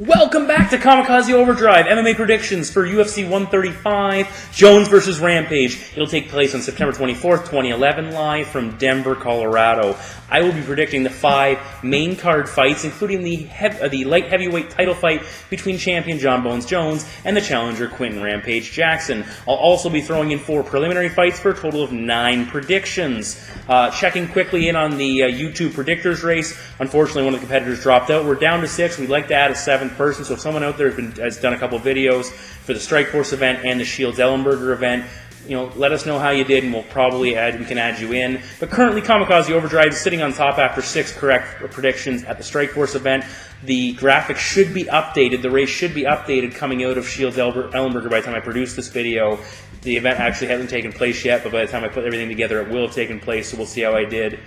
Welcome back to Kamikaze Overdrive, MMA predictions for UFC 135, Jones vs. Rampage. It'll take place on September 24th, 2011, live from Denver, Colorado. I will be predicting the 5 main card fights, including the light heavyweight title fight between champion John Bones Jones and the challenger Quinton Rampage Jackson. I'll also be throwing in 4 preliminary fights for a total of 9 predictions. Checking quickly in on the YouTube predictors race. Unfortunately, one of the competitors dropped out. We're down to 6. We'd like to add a 7th person, so if someone out there has done a couple of videos for the Strikeforce event and the Shields Ellenberger event, let us know how you did, and we can add you in. But currently, Kamikaze Overdrive is sitting on top after 6 correct predictions at the Strikeforce event. The graphics should be updated. The race should be updated coming out of Shields Ellenberger by the time I produce this video. The event actually hasn't taken place yet, but by the time I put everything together, it will have taken place, so we'll see how I did.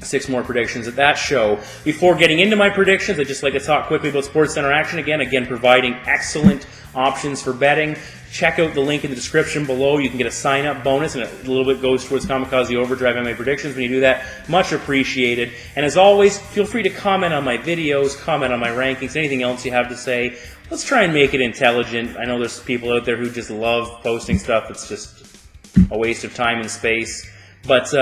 6 more predictions at that show. Before getting into my predictions, I'd just like to talk quickly about SportsCenter Action again providing excellent options for betting. Check out the link in the description below. You can get a sign-up bonus, and a little bit goes towards Kamikaze Overdrive MMA predictions. When you do that, much appreciated. And as always, feel free to comment on my videos, comment on my rankings, anything else you have to say. Let's try and make it intelligent. I know there's people out there who just love posting stuff that's just a waste of time and space. But,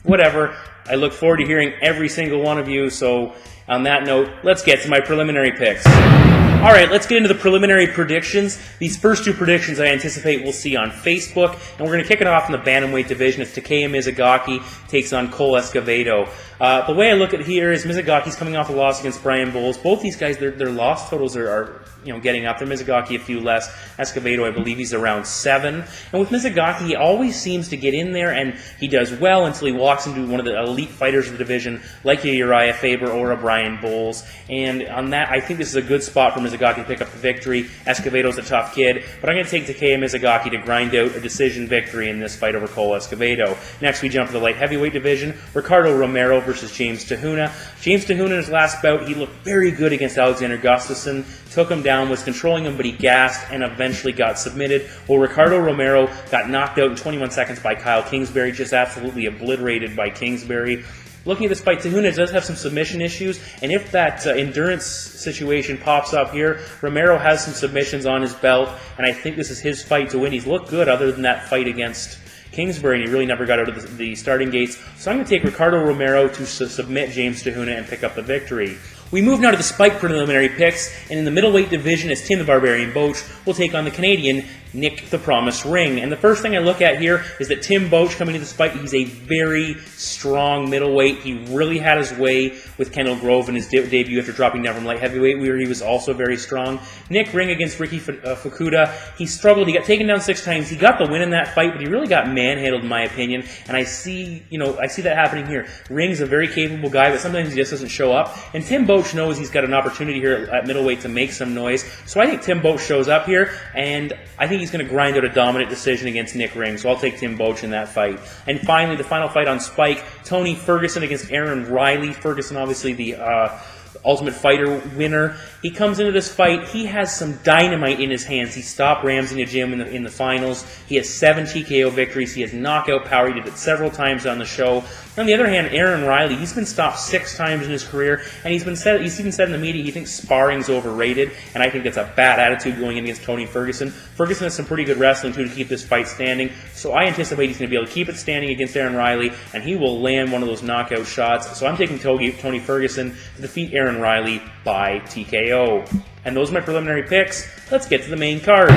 whatever. I look forward to hearing every single one of you, so on that note, let's get to my preliminary picks. Alright, let's get into the preliminary predictions. These first 2 predictions I anticipate we'll see on Facebook, and we're going to kick it off in the bantamweight division as Takeya Mizugaki takes on Cole Escovedo. The way I look at it here is Mizugaki's coming off a loss against Brian Bowles. Both these guys, their loss totals are getting up there. Mizugaki a few less. Escovedo, I believe he's around 7. And with Mizugaki, he always seems to get in there, and he does well until he walks into one of the elite fighters of the division, like a Uriah Faber or a Brian Bowles. And on that, I think this is a good spot for Mizugaki to pick up the victory. Escovedo's a tough kid, but I'm going to take Takeya Mizugaki to grind out a decision victory in this fight over Cole Escovedo. Next, we jump to the light heavyweight division. Ricardo Romero versus James Tahuna. James Tahuna in his last bout, he looked very good against Alexander Gustafsson. Took him down, was controlling him, but he gassed and eventually got submitted. Well, Ricardo Romero got knocked out in 21 seconds by Kyle Kingsbury, just absolutely obliterated by Kingsbury. Looking at this fight, Tahuna does have some submission issues, and if that endurance situation pops up here, Romero has some submissions on his belt, and I think this is his fight to win. He's looked good other than that fight against Kingsbury, and he really never got out of the starting gates. So I'm going to take Ricardo Romero to submit James Tahuna and pick up the victory. We move now to the Spike preliminary picks, and in the middleweight division, as Tim the Barbarian Boach will take on the Canadian Nick the Promise Ring. And the first thing I look at here is that Tim Boach coming to the Spike, he's a very strong middleweight. He really had his way with Kendall Grove in his debut after dropping down from light heavyweight, where he was also very strong. Nick Ring against Ricky Fukuda, he struggled. He got taken down 6 times. He got the win in that fight, but he really got manhandled, in my opinion. And I see that happening here. Ring's a very capable guy, but sometimes he just doesn't show up. And Tim Boach knows he's got an opportunity here at middleweight to make some noise. So I think Tim Boach shows up here, and I think he's going to grind out a dominant decision against Nick Ring. So I'll take Tim Boach in that fight. And finally, the final fight on Spike, Tony Ferguson against Aaron Riley. Ferguson, obviously the Ultimate Fighter winner. He comes into this fight, he has some dynamite in his hands. He stopped Ramsey Najim in the finals. He has 7 TKO victories. He has knockout power. He did it several times on the show. On the other hand, Aaron Riley, he's been stopped 6 times in his career, and he's even said in the media he thinks sparring's overrated, and I think that's a bad attitude going in against Tony Ferguson. Ferguson has some pretty good wrestling too to keep this fight standing, so I anticipate he's going to be able to keep it standing against Aaron Riley, and he will land one of those knockout shots. So I'm taking Tony Ferguson to defeat Aaron Riley by TKO. And those are my preliminary picks. Let's get to the main card.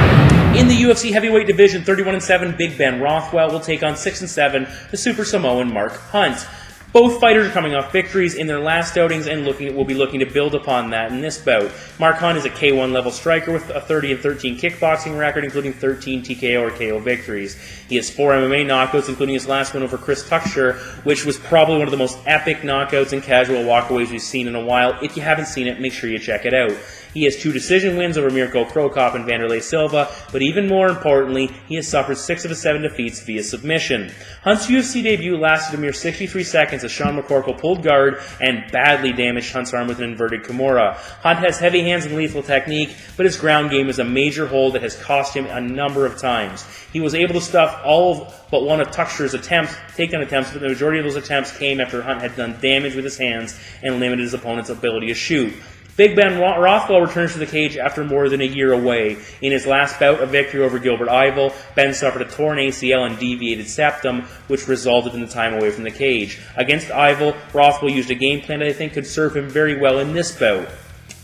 In the UFC heavyweight division, 31-7, Big Ben Rothwell will take on 6-7, the Super Samoan Mark Hunt. Both fighters are coming off victories in their last outings and will be looking to build upon that in this bout. Mark Hunt is a K1 level striker with a 30-13 kickboxing record, including 13 TKO or KO victories. He has 4 MMA knockouts, including his last win over Chris Tuchscherer, which was probably one of the most epic knockouts and casual walkaways we've seen in a while. If you haven't seen it, make sure you check it out. He has 2 decision wins over Mirko Krokop and Vanderlei Silva, but even more importantly, he has suffered 6 of his 7 defeats via submission. Hunt's UFC debut lasted a mere 63 seconds as Sean McCorkle pulled guard and badly damaged Hunt's arm with an inverted Kimura. Hunt has heavy hands and lethal technique, but his ground game is a major hole that has cost him a number of times. He was able to stuff all but one of Tuchscherer's takedown attempts, but the majority of those attempts came after Hunt had done damage with his hands and limited his opponent's ability to shoot. Big Ben Rothwell returns to the cage after more than a year away. In his last bout of victory over Gilbert Yvel, Ben suffered a torn ACL and deviated septum, which resulted in the time away from the cage. Against Yvel, Rothwell used a game plan that I think could serve him very well in this bout.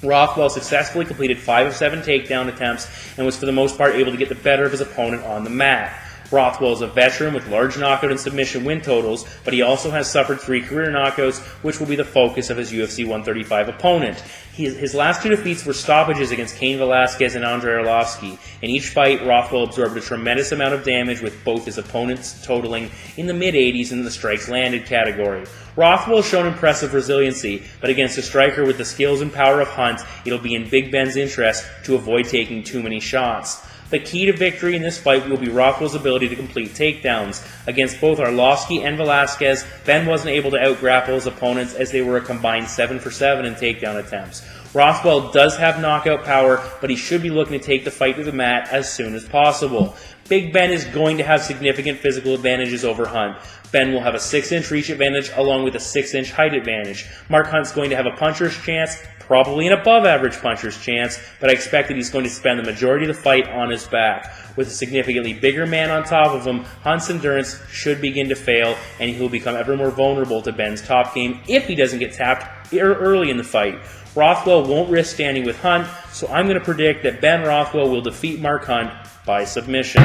Rothwell successfully completed 5 of 7 takedown attempts and was for the most part able to get the better of his opponent on the mat. Rothwell is a veteran with large knockout and submission win totals, but he also has suffered 3 career knockouts, which will be the focus of his UFC 135 opponent. His last 2 defeats were stoppages against Cain Velasquez and Andrei Arlovsky. In each fight, Rothwell absorbed a tremendous amount of damage, with both his opponents totaling in the mid-80s in the strikes landed category. Rothwell has shown impressive resiliency, but against a striker with the skills and power of Hunt, it'll be in Big Ben's interest to avoid taking too many shots. The key to victory in this fight will be Rothwell's ability to complete takedowns. Against both Arlovsky and Velasquez, Ben wasn't able to out-grapple his opponents as they were a combined 7 for 7 in takedown attempts. Rothwell does have knockout power, but he should be looking to take the fight to the mat as soon as possible. Big Ben is going to have significant physical advantages over Hunt. Ben will have a 6-inch reach advantage along with a 6-inch height advantage. Mark Hunt's going to have a puncher's chance, probably an above-average puncher's chance, but I expect that he's going to spend the majority of the fight on his back. With a significantly bigger man on top of him, Hunt's endurance should begin to fail, and he will become ever more vulnerable to Ben's top game if he doesn't get tapped early in the fight. Rothwell won't risk standing with Hunt, so I'm going to predict that Ben Rothwell will defeat Mark Hunt by submission.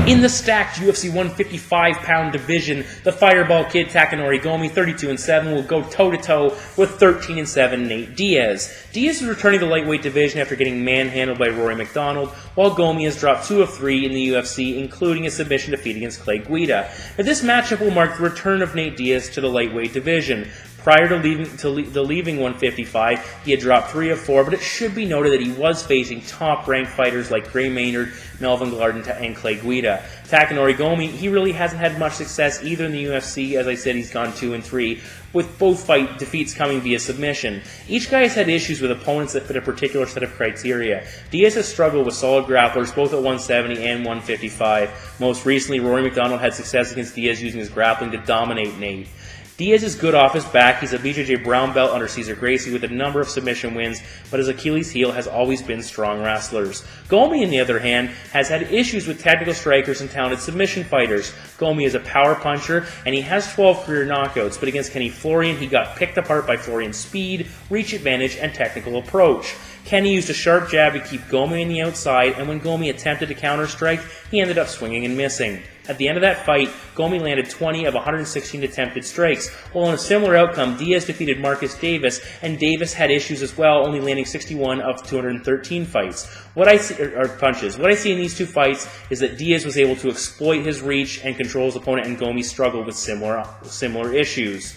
In the stacked UFC 155-pound division, the Fireball Kid Takanori Gomi, 32-7, will go toe-to-toe with 13-7 Nate Diaz. Diaz is returning to the lightweight division after getting manhandled by Rory McDonald, while Gomi has dropped 2 of 3 in the UFC, including a submission defeat against Clay Guida. Now, this matchup will mark the return of Nate Diaz to the lightweight division. Prior to leaving 155, he had dropped 3 of 4, but it should be noted that he was facing top-ranked fighters like Gray Maynard, Melvin Glardner, and Clay Guida. Takanori Gomi, he really hasn't had much success either in the UFC. As I said, he's gone 2 and 3, with both fight defeats coming via submission. Each guy has had issues with opponents that fit a particular set of criteria. Diaz has struggled with solid grapplers both at 170 and 155. Most recently, Rory McDonald had success against Diaz using his grappling to dominate Nate. Diaz is good off his back. He's a BJJ brown belt under Cesar Gracie with a number of submission wins, but his Achilles heel has always been strong wrestlers. Gomi, on the other hand, has had issues with technical strikers and talented submission fighters. Gomi is a power puncher, and he has 12 career knockouts, but against Kenny Florian, he got picked apart by Florian's speed, reach advantage, and technical approach. Kenny used a sharp jab to keep Gomi on the outside, and when Gomi attempted to counter-strike, he ended up swinging and missing. At the end of that fight, Gomi landed 20 of 116 attempted strikes, while in a similar outcome, Diaz defeated Marcus Davis, and Davis had issues as well, only landing 61 of 213 punches. What I see in these 2 fights is that Diaz was able to exploit his reach and control his opponent, and Gomi struggled with similar issues.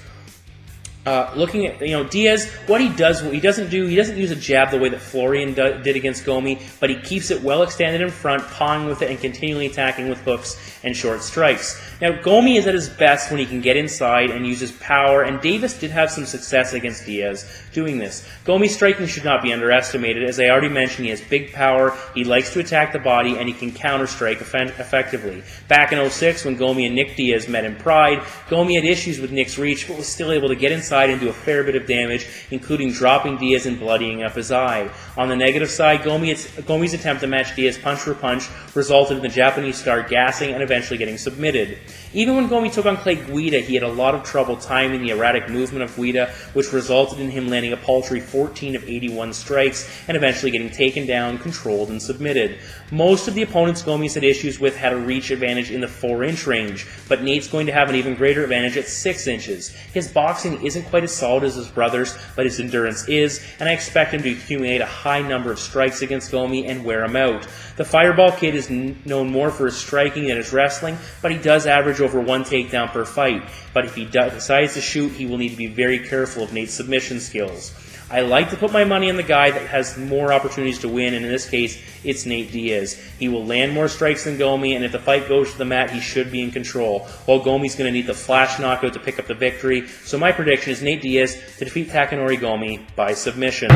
Looking at Diaz, what he doesn't use a jab the way that Florian did against Gomi, but he keeps it well extended in front, pawing with it and continually attacking with hooks and short strikes. Now, Gomi is at his best when he can get inside and use his power, and Davis did have some success against Diaz doing this. Gomi's striking should not be underestimated. As I already mentioned, he has big power, he likes to attack the body, and he can counter-strike effectively. Back in 06, when Gomi and Nick Diaz met in Pride, Gomi had issues with Nick's reach, but was still able to get inside and do a fair bit of damage, including dropping Diaz and bloodying up his eye. On the negative side, Gomi's attempt to match Diaz punch for punch resulted in the Japanese star gassing and eventually getting submitted. Even when Gomi took on Clay Guida, he had a lot of trouble timing the erratic movement of Guida, which resulted in him landing a paltry 14 of 81 strikes and eventually getting taken down, controlled, and submitted. Most of the opponents Gomi's had issues with had a reach advantage in the 4-inch range, but Nate's going to have an even greater advantage at 6 inches. His boxing isn't quite as solid as his brother's, but his endurance is, and I expect him to accumulate a high number of strikes against Gomi and wear him out. The Fireball Kid is known more for his striking than his wrestling, but he does average over 1 takedown per fight. But if he decides to shoot, he will need to be very careful of Nate's submission skills. I like to put my money on the guy that has more opportunities to win, and in this case, it's Nate Diaz. He will land more strikes than Gomi, and if the fight goes to the mat, he should be in control, while Gomi's going to need the flash knockout to pick up the victory. So my prediction is Nate Diaz to defeat Takanori Gomi by submission.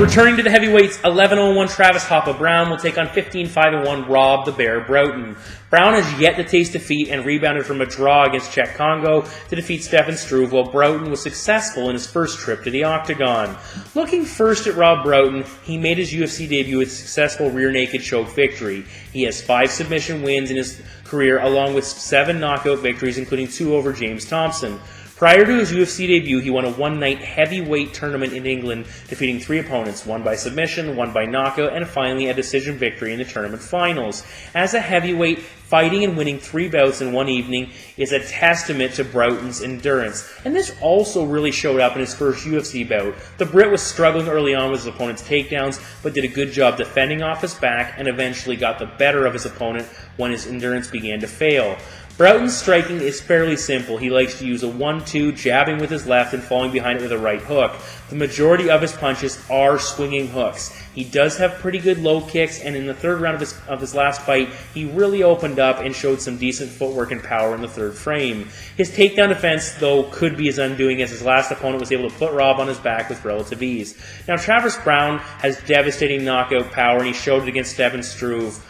Returning to the heavyweights, 11-0-1 Travis Hoppa Brown will take on 15-5-1 Rob the Bear Brodin. Brown has yet to taste defeat and rebounded from a draw against Czech Congo to defeat Stefan Struve, while Brodin was successful in his first trip to the octagon. Looking first at Rob Brodin, he made his UFC debut with a successful rear naked choke victory. He has 5 submission wins in his career, along with 7 knockout victories, including 2 over James Thompson. Prior to his UFC debut, he won a one-night heavyweight tournament in England, defeating 3 opponents, 1 by submission, 1 by knockout, and finally a decision victory in the tournament finals. As a heavyweight, fighting and winning 3 bouts in one evening is a testament to Brodin's endurance. And this also really showed up in his first UFC bout. The Brit was struggling early on with his opponent's takedowns, but did a good job defending off his back and eventually got the better of his opponent when his endurance began to fail. Brodin's striking is fairly simple. He likes to use a 1-2, jabbing with his left and falling behind it with a right hook. The majority of his punches are swinging hooks. He does have pretty good low kicks, and in the third round of his last fight, he really opened up and showed some decent footwork and power in the third frame. His takedown defense, though, could be his undoing, as his last opponent was able to put Rob on his back with relative ease. Now, Travis Brown has devastating knockout power, and he showed it against Stefan Struve.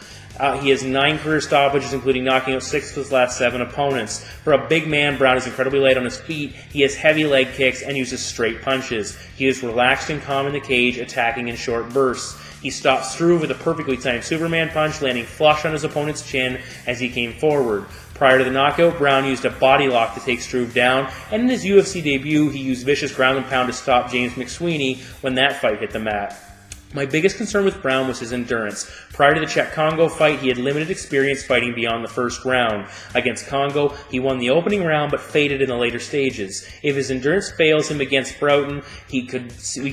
He has 9 career stoppages, including knocking out 6 of his last 7 opponents. For a big man, Brown is incredibly light on his feet. He has heavy leg kicks and uses straight punches. He is relaxed and calm in the cage, attacking in short bursts. He stopped Struve with a perfectly timed Superman punch, landing flush on his opponent's chin as he came forward. Prior to the knockout, Brown used a body lock to take Struve down, and in his UFC debut, he used vicious ground and pound to stop James McSweeney when that fight hit the mat. My biggest concern with Brown was his endurance. Prior to the Czech Congo fight, he had limited experience fighting beyond the first round. Against Congo, he won the opening round but faded in the later stages. If his endurance fails him against Brodin, we could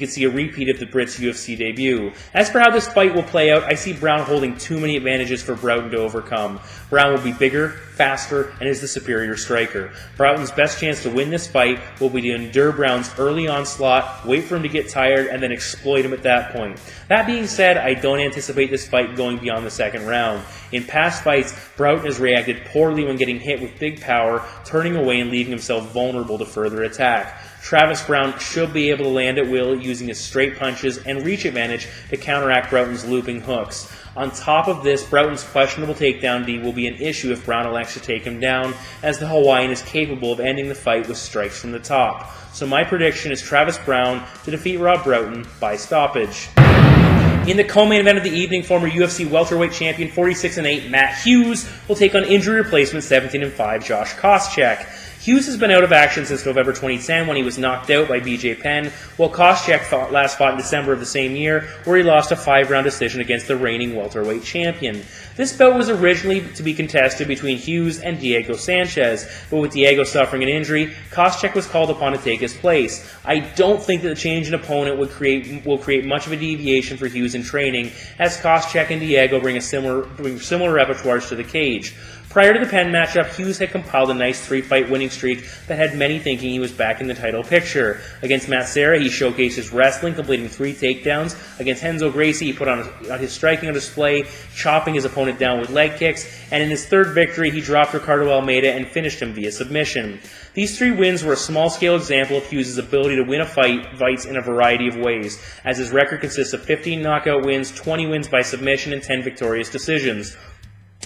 see a repeat of the Brit's UFC debut. As for how this fight will play out, I see Brown holding too many advantages for Brodin to overcome. Brown will be bigger, faster, and is the superior striker. Brodin's best chance to win this fight will be to endure Brown's early onslaught, wait for him to get tired, and then exploit him at that point. That being said, I don't anticipate this fight going beyond the second round. In past fights, Brodin has reacted poorly when getting hit with big power, turning away and leaving himself vulnerable to further attack. Travis Brown should be able to land at will using his straight punches and reach advantage to counteract Brodin's looping hooks. On top of this, Brodin's questionable takedown D will be an issue if Brown elects to take him down, as the Hawaiian is capable of ending the fight with strikes from the top. So my prediction is Travis Brown to defeat Rob Brodin by stoppage. In the co-main event of the evening, former UFC welterweight champion 46-8 Matt Hughes will take on injury replacement 17-5 Josh Koscheck. Hughes has been out of action since November 2010 when he was knocked out by BJ Penn, while Koscheck last fought in December of the same year, where he lost a 5-round decision against the reigning welterweight champion. This bout was originally to be contested between Hughes and Diego Sanchez, but with Diego suffering an injury, Koscheck was called upon to take his place. I don't think that the change in opponent will create much of a deviation for Hughes in training, as Koscheck and Diego bring similar repertoires to the cage. Prior to the Penn matchup, Hughes had compiled a nice 3-fight winning streak that had many thinking he was back in the title picture. Against Matt Serra, he showcased his wrestling, completing 3 takedowns. Against Renzo Gracie, he put on his striking on display, chopping his opponent down with leg kicks. And in his third victory, he dropped Ricardo Almeida and finished him via submission. These 3 wins were a small-scale example of Hughes' ability to win fights in a variety of ways, as his record consists of 15 knockout wins, 20 wins by submission, and 10 victorious decisions.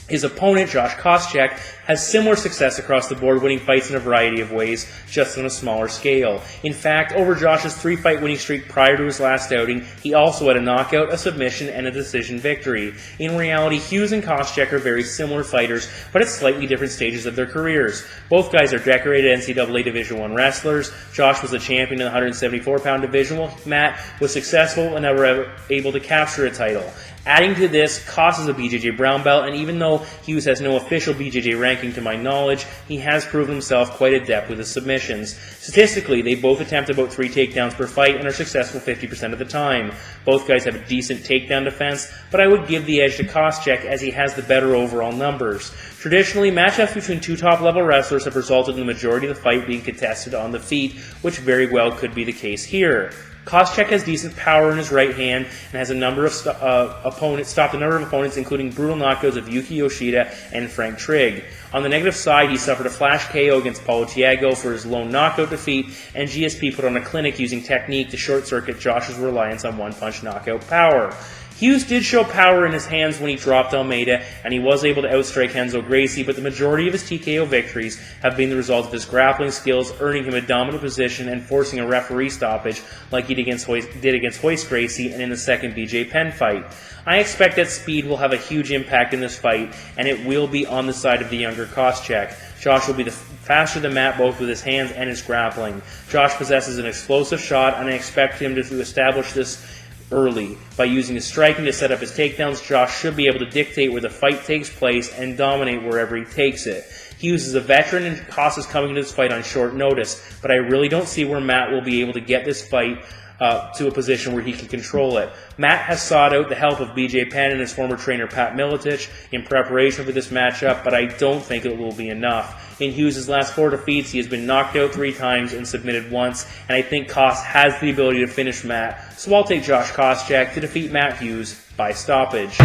His opponent, Josh Koscheck, has similar success across the board, winning fights in a variety of ways, just on a smaller scale. In fact, over Josh's 3-fight winning streak prior to his last outing, he also had a knockout, a submission, and a decision victory. In reality, Hughes and Koscheck are very similar fighters, but at slightly different stages of their careers. Both guys are decorated NCAA Division I wrestlers. Josh was a champion in the 174-pound division, while Matt was successful and never able to capture a title. Adding to this, Koss is a BJJ brown belt, and even though Hughes has no official BJJ ranking to my knowledge, he has proven himself quite adept with his submissions. Statistically, they both attempt about 3 takedowns per fight and are successful 50% of the time. Both guys have a decent takedown defense, but I would give the edge to Koscheck as he has the better overall numbers. Traditionally, matchups between 2 top-level wrestlers have resulted in the majority of the fight being contested on the feet, which very well could be the case here. Koscheck has decent power in his right hand and has a number of stopped a number of opponents, including brutal knockouts of Yuki Yoshida and Frank Trigg. On the negative side, he suffered a flash KO against Paulo Thiago for his lone knockout defeat, and GSP put on a clinic using technique to short-circuit Josh's reliance on one-punch knockout power. Hughes did show power in his hands when he dropped Almeida, and he was able to outstrike Renzo Gracie, but the majority of his TKO victories have been the result of his grappling skills, earning him a dominant position and forcing a referee stoppage like he did against Royce Gracie and in the second BJ Penn fight. I expect that speed will have a huge impact in this fight, and it will be on the side of the younger Koscheck. Josh will be faster than Matt both with his hands and his grappling. Josh possesses an explosive shot, and I expect him to establish this early. By using his striking to set up his takedowns, Josh should be able to dictate where the fight takes place and dominate wherever he takes it. Hughes is a veteran and Koss is coming into this fight on short notice, but I really don't see where Matt will be able to get this fight to a position where he can control it. Matt has sought out the help of BJ Penn and his former trainer Pat Miletich in preparation for this matchup, but I don't think it will be enough. In Hughes' last 4 defeats, he has been knocked out 3 times and submitted once, and I think Koss has the ability to finish Matt, so I'll take Josh Koscheck to defeat Matt Hughes by stoppage.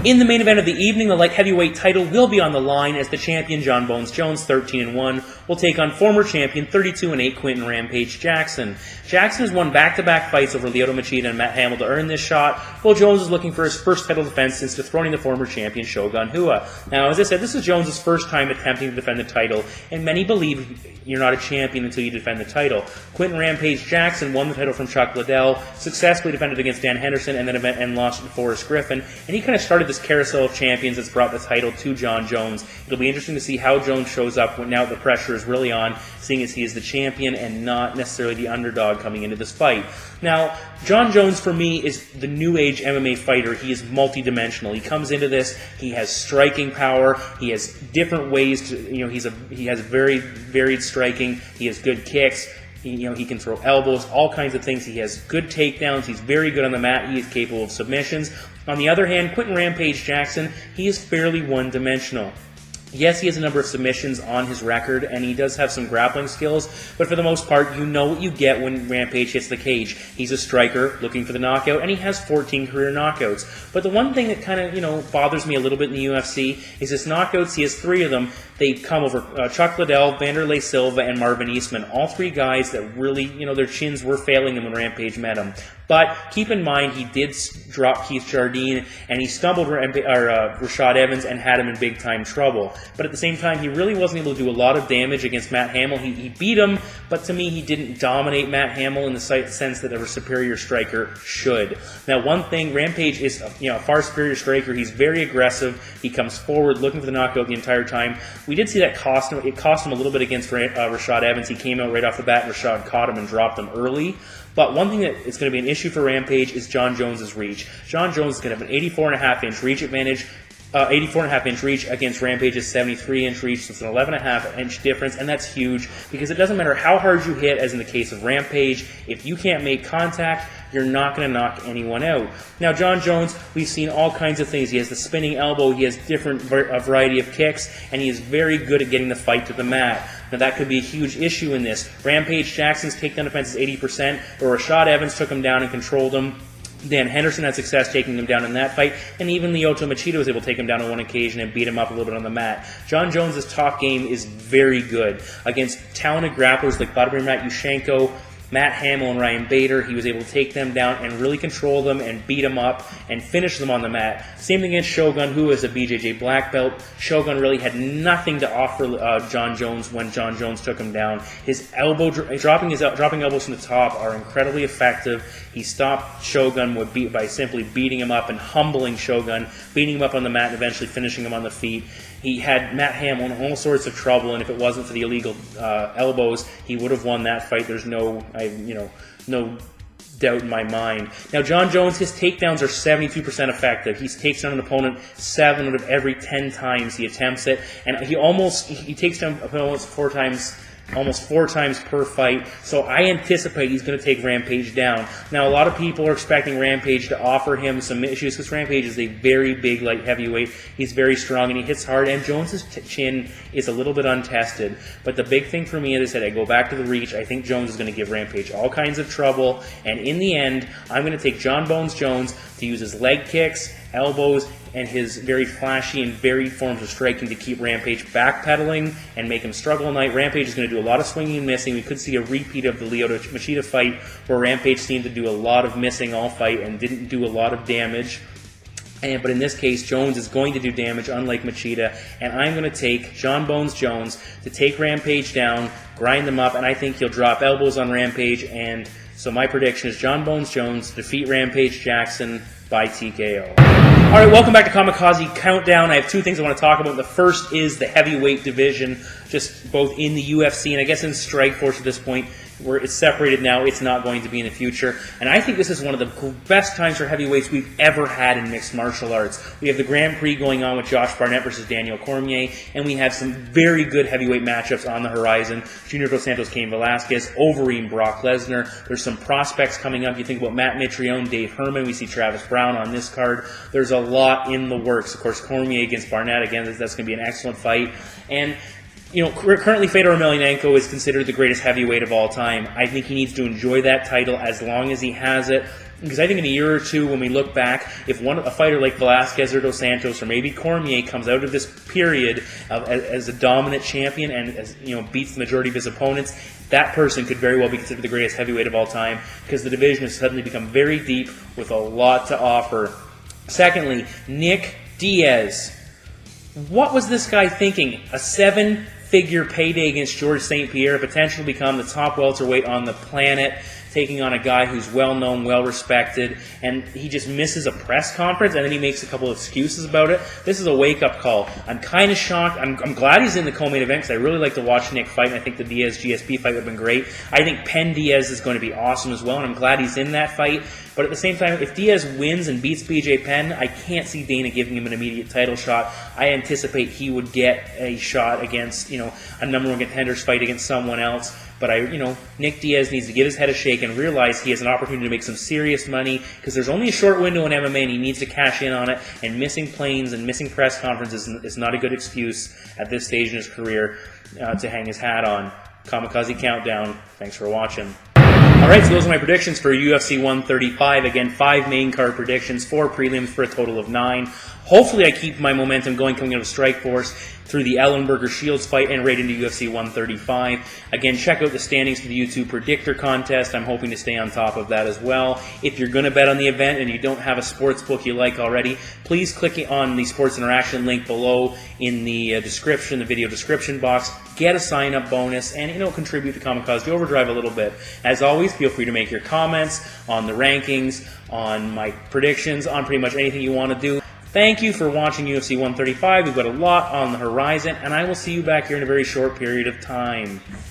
In the main event of the evening, the light heavyweight title will be on the line as the champion John Bones Jones, 13-1, will take on former champion 32-8 Quinton Rampage Jackson. Jackson has won back-to-back fights over Lyoto Machida and Matt Hamill to earn this shot, while Jones is looking for his first title defense since dethroning the former champion Shogun Rua. Now, as I said, this is Jones' first time attempting to defend the title, and many believe you're not a champion until you defend the title. Quinton Rampage Jackson won the title from Chuck Liddell, successfully defended against Dan Henderson, and lost to Forrest Griffin, and he kind of started this carousel of champions that's brought the title to John Jones. It'll be interesting to see how Jones shows up when now the pressure is really on, seeing as he is the champion and not necessarily the underdog coming into this fight. Now, John Jones for me is the new age MMA fighter. He is multi-dimensional. He comes into this, he has striking power, he has different ways to, he has very varied striking, he has good kicks. He can throw elbows, all kinds of things. He has good takedowns. He's very good on the mat. He is capable of submissions. On the other hand, Quinton Rampage Jackson, he is fairly one-dimensional. Yes, he has a number of submissions on his record, and he does have some grappling skills, but for the most part, you know what you get when Rampage hits the cage. He's a striker looking for the knockout, and he has 14 career knockouts. But the one thing that kind of, bothers me a little bit in the UFC is his knockouts. He has 3 of them. They come over Chuck Liddell, Vanderlei Silva, and Marvin Eastman. All 3 guys that really, their chins were failing him when Rampage met him. But keep in mind, he did drop Keith Jardine, and he stumbled Rashad Evans and had him in big-time trouble. But at the same time, he really wasn't able to do a lot of damage against Matt Hamill. He beat him, but to me, he didn't dominate Matt Hamill in the sense that a superior striker should. Now, one thing, Rampage is a far superior striker. He's very aggressive. He comes forward looking for the knockout the entire time. We did see that cost him. It cost him a little bit against Rashad Evans. He came out right off the bat, and Rashad caught him and dropped him early. But one thing that is going to be an issue for Rampage is John Jones' reach. John Jones is going to have an 84.5-inch reach advantage, 84.5-inch reach against Rampage's 73-inch reach, so it's an 11.5-inch difference, and that's huge because it doesn't matter how hard you hit, as in the case of Rampage, if you can't make contact, you're not going to knock anyone out. Now, John Jones, we've seen all kinds of things. He has the spinning elbow, he has a variety of kicks, and he is very good at getting the fight to the mat. Now, that could be a huge issue in this. Rampage Jackson's takedown defense is 80%, but Rashad Evans took him down and controlled him. Dan Henderson had success taking him down in that fight, and even Lyoto Machida was able to take him down on one occasion and beat him up a little bit on the mat. John Jones' top game is very good. Against talented grapplers like Vladimir Matyushenko, Matt Hamill, and Ryan Bader, he was able to take them down and really control them and beat them up and finish them on the mat. Same thing against Shogun, who is a BJJ black belt. Shogun really had nothing to offer John Jones when John Jones took him down. His dropping elbows from the top are incredibly effective. He stopped Shogun by simply beating him up and humbling Shogun, beating him up on the mat and eventually finishing him on the feet. He had Matt Hamill in all sorts of trouble, and if it wasn't for the illegal elbows, he would have won that fight. There's no doubt in my mind. Now, John Jones, his takedowns are 72% effective. He takes down an opponent 7 out of every 10 times he attempts it, and he takes down opponents 4 times almost 4 times per fight. So I anticipate he's going to take Rampage down. Now, a lot of people are expecting Rampage to offer him some issues because Rampage is a very big light heavyweight. He's very strong and he hits hard, and Jones's chin is a little bit untested. But the big thing for me, as I said, I go back to the reach. I think Jones is going to give Rampage all kinds of trouble, and in the end, I'm going to take Jon Bones Jones to use his leg kicks, elbows, and his very flashy and varied forms of striking to keep Rampage backpedaling and make him struggle all night. Rampage is going to do a lot of swinging and missing. We could see a repeat of the Lyoto Machida fight where Rampage seemed to do a lot of missing all fight and didn't do a lot of damage. But in this case, Jones is going to do damage, unlike Machida, and I'm going to take Jon Bones Jones to take Rampage down, grind them up, and I think he'll drop elbows on Rampage, and so my prediction is Jon Bones Jones defeat Rampage Jackson by TKO. All right, welcome back to Kamikaze Countdown. I have 2 things I want to talk about. The first is the heavyweight division, just both in the UFC and I guess in Strikeforce at this point, where it's separated now. It's not going to be in the future. And I think this is one of the best times for heavyweights we've ever had in mixed martial arts. We have the Grand Prix going on with Josh Barnett versus Daniel Cormier, and we have some very good heavyweight matchups on the horizon. Junior Dos Santos, Cain Velasquez, Overeem, Brock Lesnar. There's some prospects coming up. You think about Matt Mitrione, Dave Herman. We see Travis Brown on this card. There's a lot in the works. Of course, Cormier against Barnett, again, that's going to be an excellent fight. And you know, currently Fedor Emelianenko is considered the greatest heavyweight of all time. I think he needs to enjoy that title as long as he has it. Because I think in a year or two, when we look back, if a fighter like Velasquez or Dos Santos or maybe Cormier comes out of this period as a dominant champion and beats the majority of his opponents, that person could very well be considered the greatest heavyweight of all time because the division has suddenly become very deep with a lot to offer. Secondly, Nick Diaz. What was this guy thinking? A 7-figure payday against George St. Pierre, potentially become the top welterweight on the planet, taking on a guy who's well-known, well-respected, and he just misses a press conference, and then he makes a couple of excuses about it. This is a wake-up call. I'm kind of shocked. I'm glad he's in the co-main event, because I really like to watch Nick fight, and I think the Diaz-GSP fight would have been great. I think Penn Diaz is going to be awesome as well, and I'm glad he's in that fight. But at the same time, if Diaz wins and beats BJ Penn, I can't see Dana giving him an immediate title shot. I anticipate he would get a shot against, a number 1 contenders fight against someone else. But Nick Diaz needs to give his head a shake and realize he has an opportunity to make some serious money because there's only a short window in MMA and he needs to cash in on it. And missing planes and missing press conferences is not a good excuse at this stage in his career to hang his hat on. Kamikaze Countdown. Thanks for watching. Alright, so those are my predictions for UFC 135. Again, 5 main card predictions, 4 prelims for a total of 9. Hopefully I keep my momentum going coming out of Strikeforce through the Ellenberger Shields fight and right into UFC 135. Again, check out the standings for the YouTube Predictor Contest. I'm hoping to stay on top of that as well. If you're going to bet on the event and you don't have a sports book you like already, please click on the Sports Interaction link below in the description, the video description box. Get a sign-up bonus and contribute to Kamikaze Overdrive a little bit. As always, feel free to make your comments on the rankings, on my predictions, on pretty much anything you want to do. Thank you for watching UFC 135. We've got a lot on the horizon, and I will see you back here in a very short period of time.